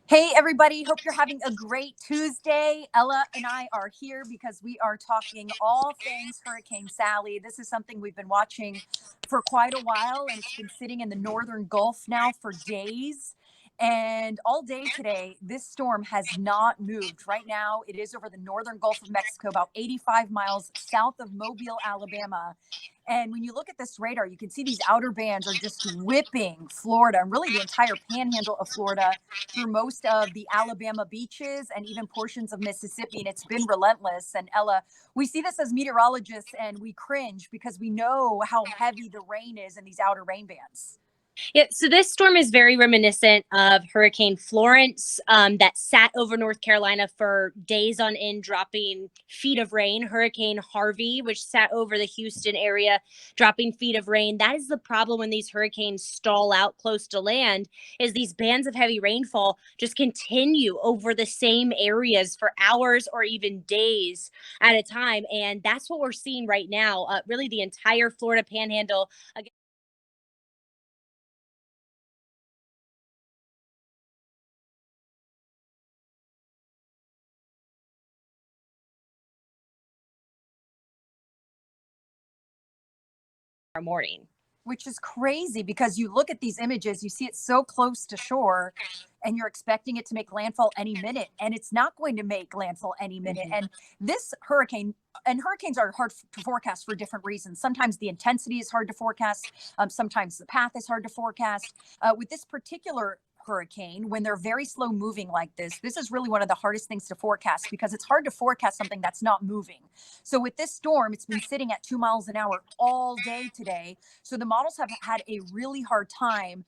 Hey, everybody. Hope you're having a great Tuesday. Ella and I are here because we are talking all things Hurricane Sally. This is something we've been watching for quite a while, and it's been sitting in the northern Gulf now for days. And all day today, this storm has not moved. Right now, it is over the northern Gulf of Mexico, about 85 miles south of Mobile, Alabama. And when you look at this radar, you can see these outer bands are just whipping Florida and really the entire panhandle of Florida through most of the Alabama beaches and even portions of Mississippi. And it's been relentless. And Ella, we see this as meteorologists and we cringe because we know how heavy the rain is in these outer rain bands. Yeah, so this storm is very reminiscent of Hurricane Florence that sat over North Carolina for days on end, dropping feet of rain. Hurricane Harvey, which sat over the Houston area, dropping feet of rain. That is the problem when these hurricanes stall out close to land, is these bands of heavy rainfall just continue over the same areas for hours or even days at a time. And that's what we're seeing right now. Really, the entire Florida Panhandle. Morning. Which is crazy because you look at these images, you see it so close to shore, and you're expecting it to make landfall any minute, and it's not going to make landfall any minute. Mm-hmm. And this hurricane, and hurricanes are hard to forecast for different reasons. Sometimes the intensity is hard to forecast. Sometimes the path is hard to forecast. With this particular hurricane, when they're very slow moving like this is really one of the hardest things to forecast because it's hard to forecast something that's not moving. So with this storm, it's been sitting at 2 miles an hour all day today. So the models have had a really hard time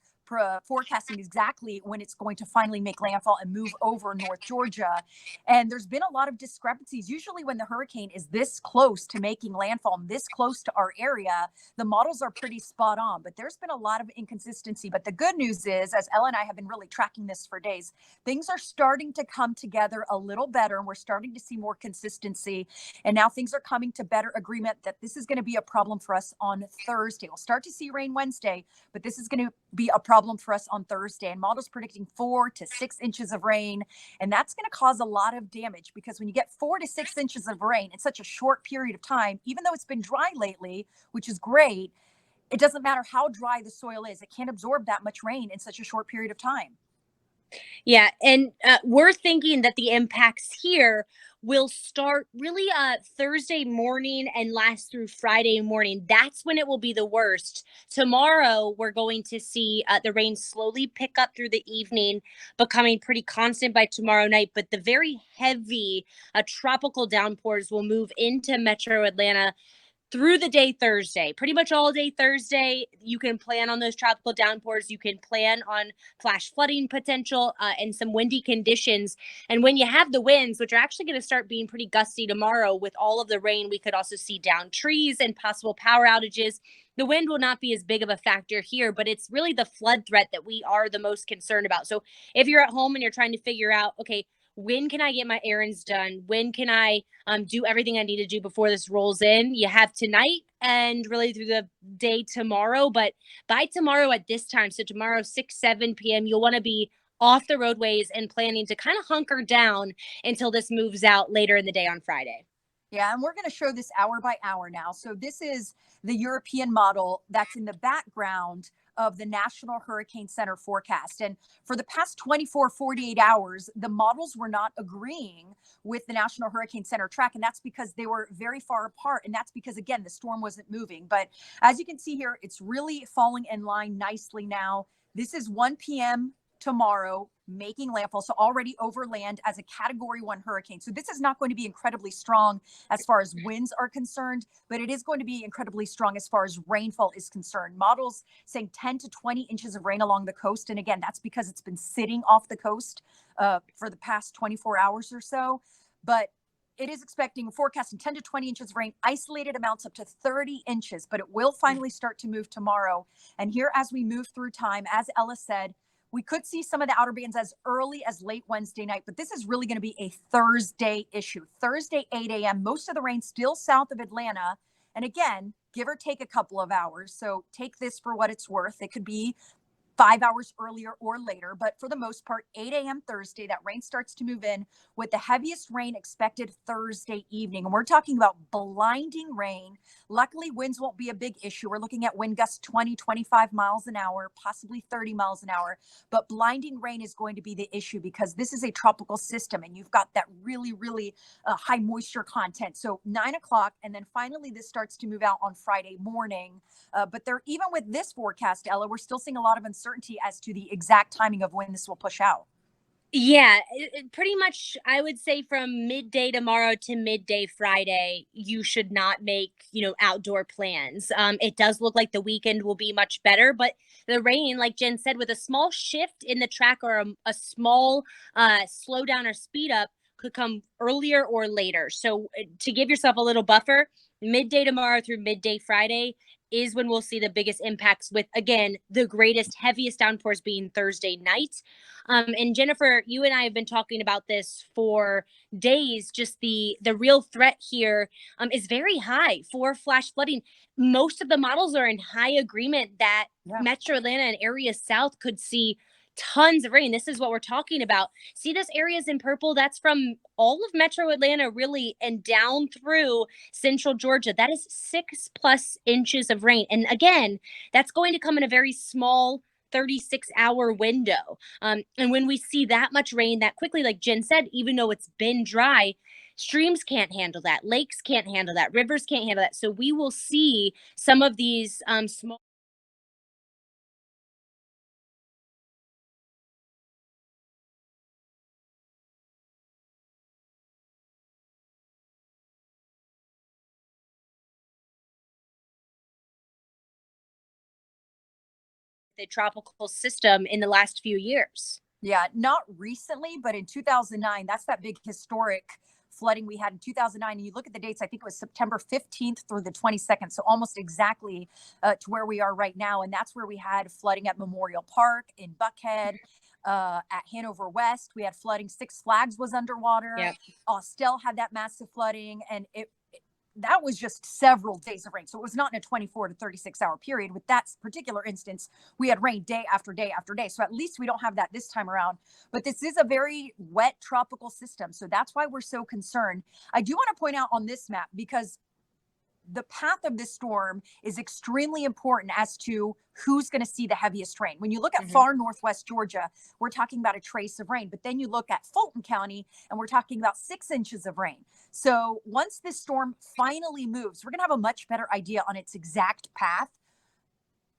forecasting exactly when it's going to finally make landfall and move over North Georgia. And there's been a lot of discrepancies. Usually when the hurricane is this close to making landfall, this close to our area, the models are pretty spot on, but there's been a lot of inconsistency. But the good news is, as Ella and I have been really tracking this for days, things are starting to come together a little better, and we're starting to see more consistency. And now things are coming to better agreement that this is going to be a problem for us on Thursday. We'll start to see rain Wednesday, but this is going to be a problem for us on Thursday. And models predicting 4 to 6 inches of rain. And that's going to cause a lot of damage because when you get 4 to 6 inches of rain in such a short period of time, even though it's been dry lately, which is great, it doesn't matter how dry the soil is. It can't absorb that much rain in such a short period of time. Yeah, and we're thinking that the impacts here will start really Thursday morning and last through Friday morning. That's when it will be the worst. Tomorrow, we're going to see the rain slowly pick up through the evening, becoming pretty constant by tomorrow night. But the very heavy tropical downpours will move into metro Atlanta through the day Thursday, pretty much all day Thursday. You can plan on those tropical downpours. You can plan on flash flooding potential and some windy conditions. And when you have the winds, which are actually going to start being pretty gusty tomorrow with all of the rain, we could also see down trees and possible power outages. The wind will not be as big of a factor here, but it's really the flood threat that we are the most concerned about. So if you're at home and you're trying to figure out, okay, when can I get my errands done? When can I do everything I need to do before this rolls in? You have tonight and really through the day tomorrow. But by tomorrow at this time, so tomorrow, 6, 7 p.m., you'll want to be off the roadways and planning to kind of hunker down until this moves out later in the day on Friday. Yeah, and we're going to show this hour by hour now. So this is the European model that's in the background of the National Hurricane Center forecast. And for the past 24, 48 hours, the models were not agreeing with the National Hurricane Center track. And that's because they were very far apart. And that's because, again, the storm wasn't moving. But as you can see here, it's really falling in line nicely now. This is 1 p.m. tomorrow, making landfall, so already over land as a Category 1 hurricane. So this is not going to be incredibly strong as far as winds are concerned, but it is going to be incredibly strong as far as rainfall is concerned. Models saying 10 to 20 inches of rain along the coast. And again, that's because it's been sitting off the coast for the past 24 hours or so. But it is expecting forecasting 10 to 20 inches of rain, isolated amounts up to 30 inches, but it will finally start to move tomorrow. And here, as we move through time, as Ella said, we could see some of the outer bands as early as late Wednesday night, but this is really going to be a Thursday issue. Thursday, 8 a.m., most of the rain still south of Atlanta. And again, give or take a couple of hours. So take this for what it's worth. It could be 5 hours earlier or later, but for the most part, 8 a.m. Thursday, that rain starts to move in with the heaviest rain expected Thursday evening. And we're talking about blinding rain. Luckily, winds won't be a big issue. We're looking at wind gusts 20, 25 miles an hour, possibly 30 miles an hour. But blinding rain is going to be the issue because this is a tropical system and you've got that really, really high moisture content. So 9 o'clock, and then finally this starts to move out on Friday morning. But there, even with this forecast, Ella, we're still seeing a lot of uncertainty as to the exact timing of when this will push out. Yeah, pretty much, I would say from midday tomorrow to midday Friday, you should not make, outdoor plans. It does look like the weekend will be much better, but the rain, like Jen said, with a small shift in the track or a small slowdown or speed up could come earlier or later. So to give yourself a little buffer, midday tomorrow through midday Friday is when we'll see the biggest impacts with, again, the greatest, heaviest downpours being Thursday night. And Jennifer, you and I have been talking about this for days. Just the real threat here is very high for flash flooding. Most of the models are in high agreement that Metro Atlanta and areas south could see tons of rain. This is what we're talking about. See those areas in purple? That's from all of Metro Atlanta, really, and down through central Georgia. That is 6+ inches of rain. And again, that's going to come in a very small 36-hour window. And when we see that much rain that quickly, like Jen said, even though it's been dry, streams can't handle that. Lakes can't handle that. Rivers can't handle that. So we will see some of these small the tropical system in the last few years. Yeah, not recently, but in 2009, that's that big historic flooding we had in 2009. And you look at the dates, I think it was September 15th through the 22nd. So almost exactly to where we are right now. And that's where we had flooding at Memorial Park, in Buckhead, at Hanover West. We had flooding. Six Flags was underwater. Yep. Austell had that massive flooding. And that was just several days of rain. So it was not in a 24 to 36-hour period. With that particular instance, we had rain day after day after day. So at least we don't have that this time around. But this is a very wet tropical system. So that's why we're so concerned. I do want to point out on this map, because the path of this storm is extremely important as to who's going to see the heaviest rain. When you look at far northwest Georgia, we're talking about a trace of rain. But then you look at Fulton County and we're talking about 6 inches of rain. So once this storm finally moves, we're going to have a much better idea on its exact path.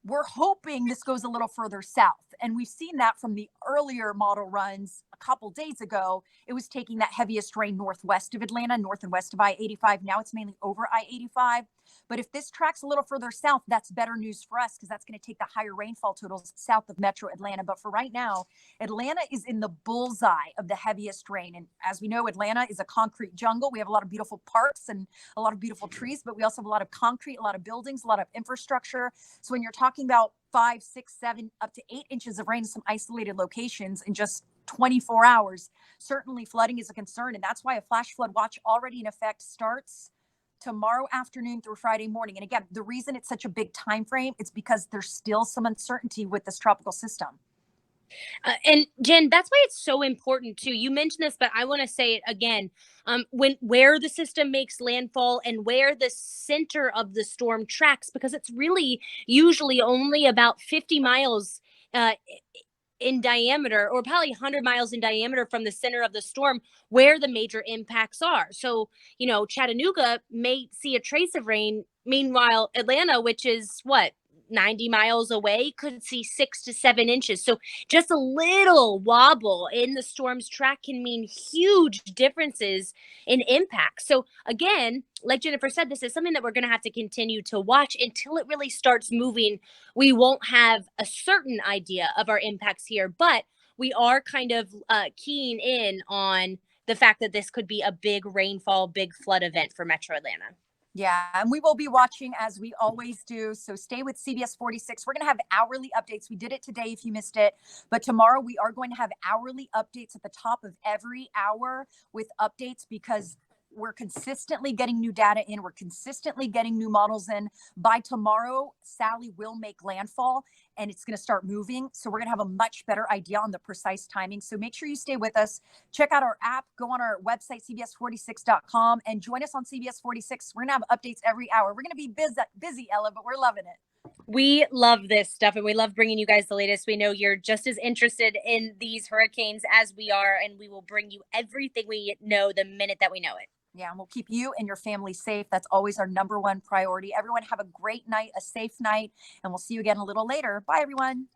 We're hoping this goes a little further south. And we've seen that from the earlier model runs a couple days ago. It was taking that heaviest rain northwest of Atlanta, north and west of I-85. Now it's mainly over I-85. But if this tracks a little further south, that's better news for us, because that's going to take the higher rainfall totals south of Metro Atlanta. But for right now, Atlanta is in the bullseye of the heaviest rain. And as we know, Atlanta is a concrete jungle. We have a lot of beautiful parks and a lot of beautiful trees, but we also have a lot of concrete, a lot of buildings, a lot of infrastructure. So when you're talking about 5, 6, 7, up to 8 inches of rain in some isolated locations in just 24 hours, certainly flooding is a concern. And that's why a flash flood watch already in effect starts tomorrow afternoon through Friday morning. And again, the reason it's such a big time frame, it's because there's still some uncertainty with this tropical system. And Jen, that's why it's so important too. You mentioned this, but I want to say it again. Where the system makes landfall and where the center of the storm tracks, because it's really usually only about 50 miles uh, in diameter, or probably 100 miles in diameter from the center of the storm, where the major impacts are. So, Chattanooga may see a trace of rain. Meanwhile, Atlanta, which is what, 90 miles away, could see 6 to 7 inches. So just a little wobble in the storm's track can mean huge differences in impact. So again, like Jennifer said, this is something that we're going to have to continue to watch until it really starts moving. We won't have a certain idea of our impacts here, but we are kind of keying in on the fact that this could be a big rainfall, big flood event for Metro Atlanta. Yeah, and we will be watching as we always do. So stay with CBS 46. We're going to have hourly updates. We did it today if you missed it. But tomorrow we are going to have hourly updates at the top of every hour with updates, because we're consistently getting new data in. We're consistently getting new models in. By tomorrow, Sally will make landfall and it's going to start moving. So we're going to have a much better idea on the precise timing. So make sure you stay with us. Check out our app, go on our website, CBS46.com, and join us on CBS 46. We're going to have updates every hour. We're going to be busy, Ella, but we're loving it. We love this stuff and we love bringing you guys the latest. We know you're just as interested in these hurricanes as we are, and we will bring you everything we know the minute that we know it. Yeah, and we'll keep you and your family safe. That's always our number one priority. Everyone have a great night, a safe night, and we'll see you again a little later. Bye, everyone.